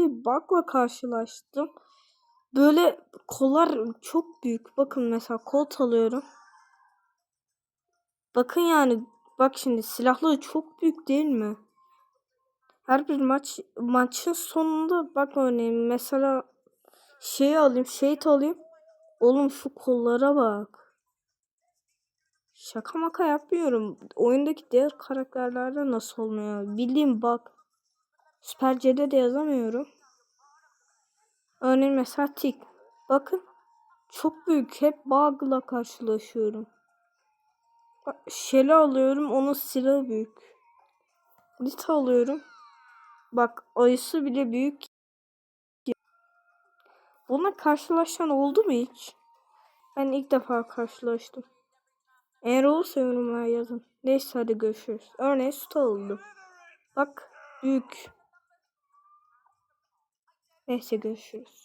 bir bug'la karşılaştım. Böyle kollar çok büyük. Bakın mesela Colt alıyorum. Bakın yani bak şimdi silahları çok büyük değil mi? Her bir maçın sonunda bak örneğin mesela şehit alayım. Oğlum şu kollara bak. Şaka maka yapmıyorum. Oyundaki diğer karakterlerde nasıl olmuyor? Bildiğim bak. Süper C'de de yazamıyorum. Örneğin mesela Tik. Bakın. Çok büyük. Hep bug'la karşılaşıyorum. Shelly alıyorum. Onun silahı büyük. Nita alıyorum. Bak ayısı bile büyük. Bununla karşılaşan oldu mu hiç? Ben ilk defa karşılaştım. Eğer olursa yorumlara yazın. Neyse hadi görüşürüz. Örneğin süt aldım. Bak büyük. Neyse görüşürüz.